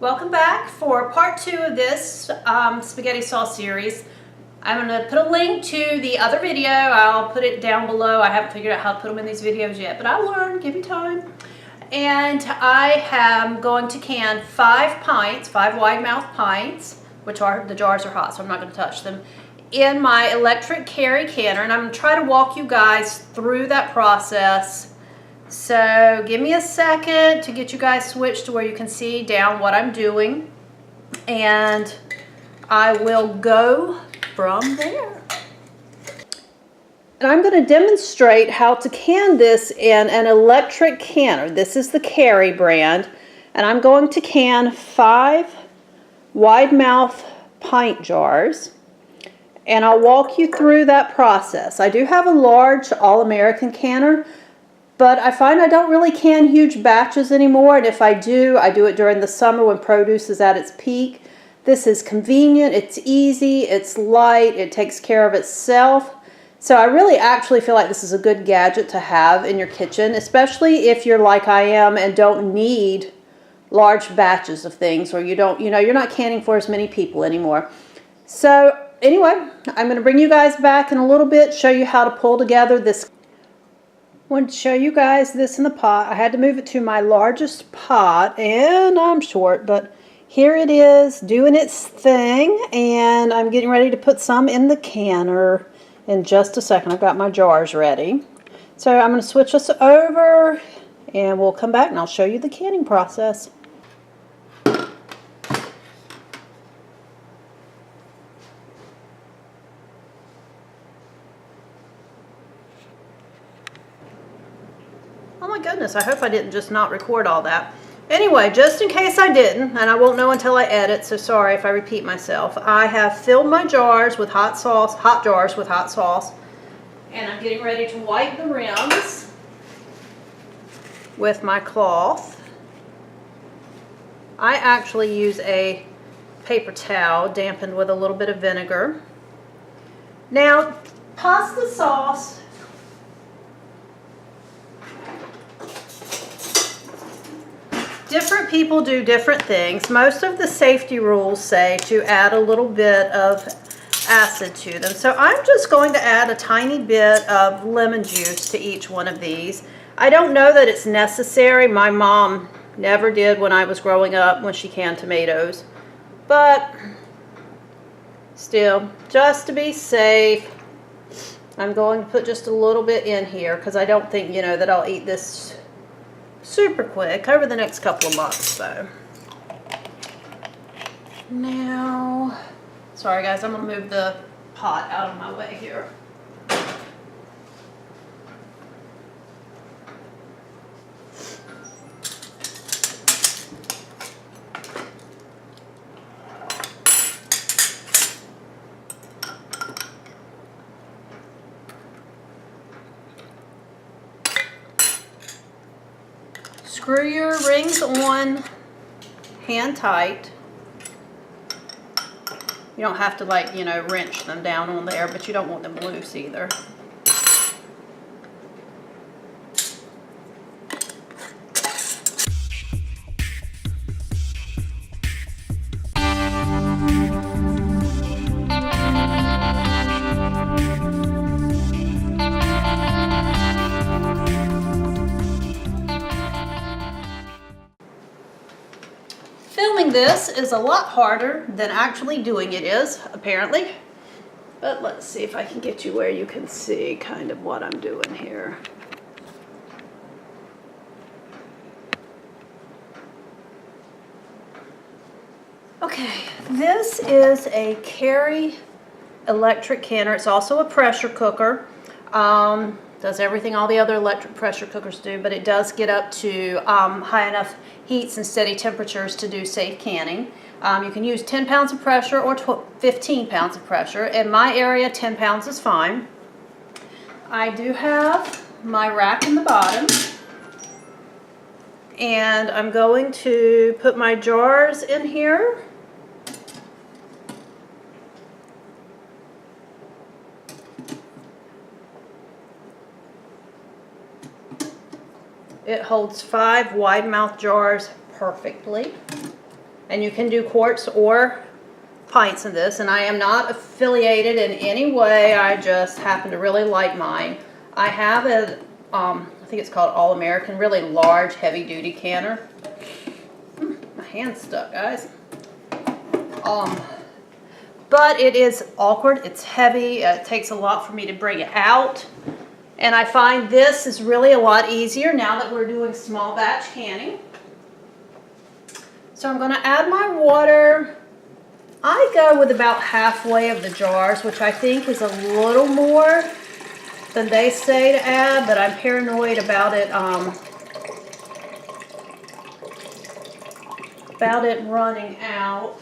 Welcome back for part 2 of this spaghetti sauce series. I'm going to put a link to the other video. I'll put it down below. I haven't figured out how to put them in these videos yet, but I'll learn. Give me time. And I am going to can 5 pints, 5 wide mouth pints, which are, the jars are hot, so I'm not going to touch them, in my electric Carey Canner. And I'm going to try to walk you guys through that process. So give me a second to get you guys switched to where you can see down what I'm doing, and I will go from there. And I'm going to demonstrate how to can this in an electric canner. This is the Carey brand, and I'm going to can 5 wide mouth pint jars, and I'll walk you through that process. I do have a large All-American canner, but I find I don't really can huge batches anymore, and if I do it during the summer when produce is at its peak. This is convenient, it's easy, it's light, it takes care of itself. So I really actually feel like this is a good gadget to have in your kitchen, especially if you're like I am and don't need large batches of things, or you don't, you're not canning for as many people anymore. So anyway, I'm going to bring you guys back in a little bit, show you how to pull together this. I wanted to show you guys this in the pot. I had to move it to my largest pot, and I'm short, but here it is doing its thing, and I'm getting ready to put some in the canner in just a second. I've got my jars ready. So I'm going to switch this over, and we'll come back and I'll show you the canning process. Oh my goodness, I hope I didn't just not record all that. Anyway, just in case I didn't, and I won't know until I edit, so sorry if I repeat myself, I have filled my jars with hot sauce, hot jars with hot sauce, and I'm getting ready to wipe the rims with my cloth. I actually use a paper towel dampened with a little bit of vinegar. Now, pasta sauce, different people do different things. Most of the safety rules say to add a little bit of acid to them. So I'm just going to add a tiny bit of lemon juice to each one of these. I don't know that it's necessary. My mom never did when I was growing up when she canned tomatoes. But still, just to be safe, I'm going to put just a little bit in here because I don't think, that I'll eat this super quick over the next couple of months though. Now, sorry guys, I'm going to move the pot out of my way here. Screw your rings on hand tight. You don't have to wrench them down on there, but you don't want them loose either. Filming this is a lot harder than actually doing it is, apparently. But let's see if I can get you where you can see kind of what I'm doing here. Okay, this is a Carey electric canner. It's also a pressure cooker. Does everything all the other electric pressure cookers do, but it does get up to high enough heats and steady temperatures to do safe canning. You can use 10 pounds of pressure or 15 pounds of pressure. In my area, 10 pounds is fine. I do have my rack in the bottom, and I'm going to put my jars in here. It holds 5 wide mouth jars perfectly. And you can do quarts or pints in this, and I am not affiliated in any way. I just happen to really like mine. I have a, I think it's called All American, really large, heavy-duty canner. My hand's stuck, guys. But it is awkward. It's heavy. It takes a lot for me to bring it out. And I find this is really a lot easier now that we're doing small batch canning. So I'm going to add my water. I go with about halfway of the jars, which I think is a little more than they say to add, but I'm paranoid about it running out.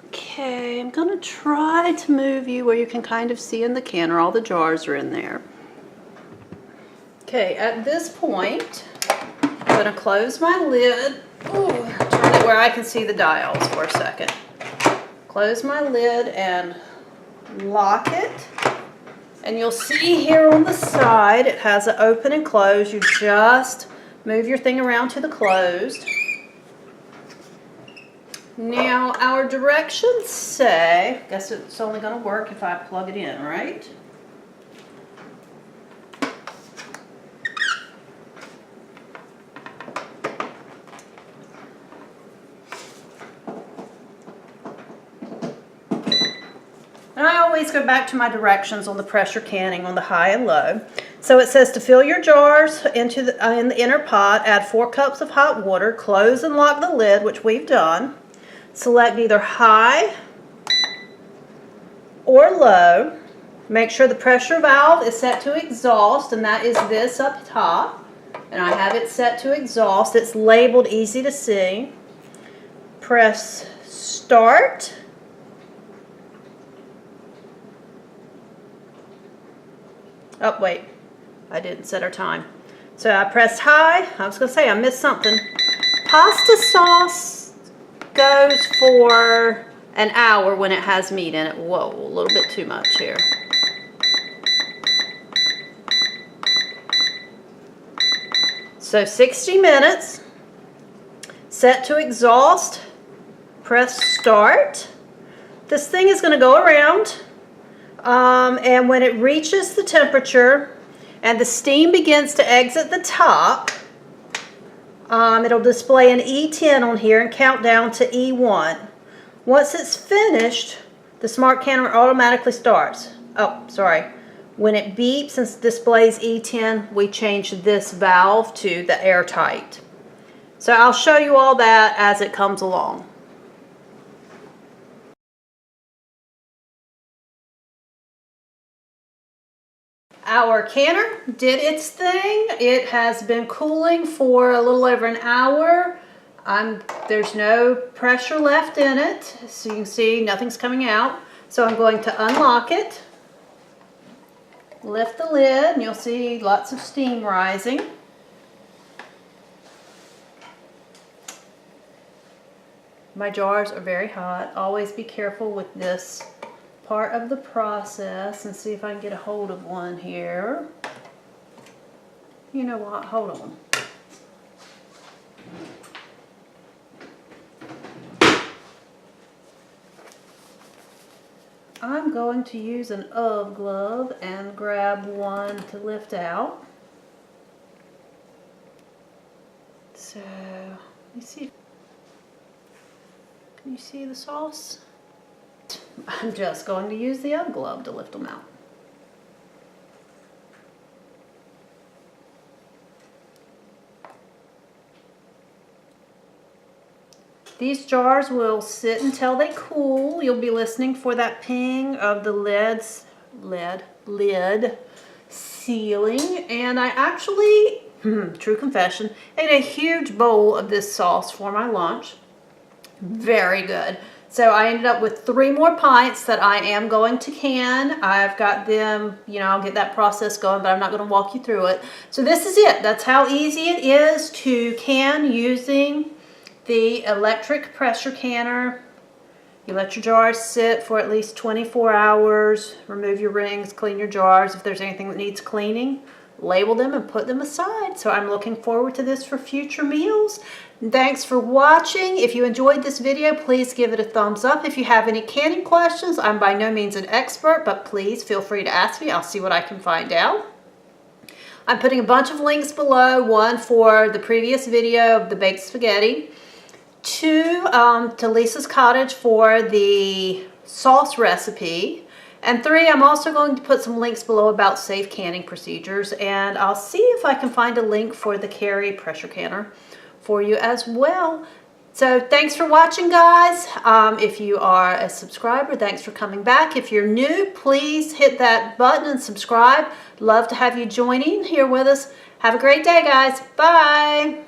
Okay, I'm going to try to move you where you can kind of see in the canner. All the jars are in there. Okay, at this point, I'm going to close my lid. Ooh, turn it where I can see the dials for a second. Close my lid and lock it. And you'll see here on the side, it has an open and close. You just move your thing around to the closed. Now, our directions say, I guess it's only going to work if I plug it in, right? And I always go back to my directions on the pressure canning on the high and low. So it says to fill your jars into in the inner pot, add 4 cups of hot water, close and lock the lid, which we've done. Select either high or low. Make sure the pressure valve is set to exhaust, and that is this up top. And I have it set to exhaust. It's labeled easy to see. Press start. Oh, wait. I didn't set our time. So I pressed high. I was going to say I missed something. Pasta sauce goes for an hour when it has meat in it. Whoa, a little bit too much here. So 60 minutes. Set to exhaust. Press start. This thing is going to go around. And when it reaches the temperature and the steam begins to exit the top, it'll display an E10 on here and count down to E1. Once it's finished, the smart canner automatically starts. Oh, sorry. When it beeps and displays E10, we change this valve to the airtight. So I'll show you all that as it comes along. Our canner did its thing. It has been cooling for a little over an hour. There's no pressure left in it, so you can see nothing's coming out. So I'm going to unlock it, lift the lid, and you'll see lots of steam rising. My jars are very hot. Always be careful with this part of the process, and see if I can get a hold of one here. You know what? Hold on. I'm going to use an UGG glove and grab one to lift out. So, let me see. Can you see the sauce? I'm just going to use the UGG glove to lift them out. These jars will sit until they cool. You'll be listening for that ping of the lid sealing. And I actually, true confession, ate a huge bowl of this sauce for my lunch. Very good. So I ended up with 3 more pints that I am going to can. I've got them, I'll get that process going, but I'm not going to walk you through it. So this is it. That's how easy it is to can using the electric pressure canner. You let your jars sit for at least 24 hours. Remove your rings, clean your jars if there's anything that needs cleaning. label them and put them aside. So I'm looking forward to this for future meals. Thanks for watching. If you enjoyed this video, please give it a thumbs up. If you have any canning questions, I'm by no means an expert, but please feel free to ask me. I'll see what I can find out. I'm putting a bunch of links below, one for the previous video of the baked spaghetti, two to Leesahs Cottage for the sauce recipe, and three, I'm also going to put some links below about safe canning procedures, and I'll see if I can find a link for the Carey pressure canner for you as well. So thanks for watching, guys. If you are a subscriber, thanks for coming back. If you're new, please hit that button and subscribe. Love to have you joining here with us. Have a great day, guys. Bye.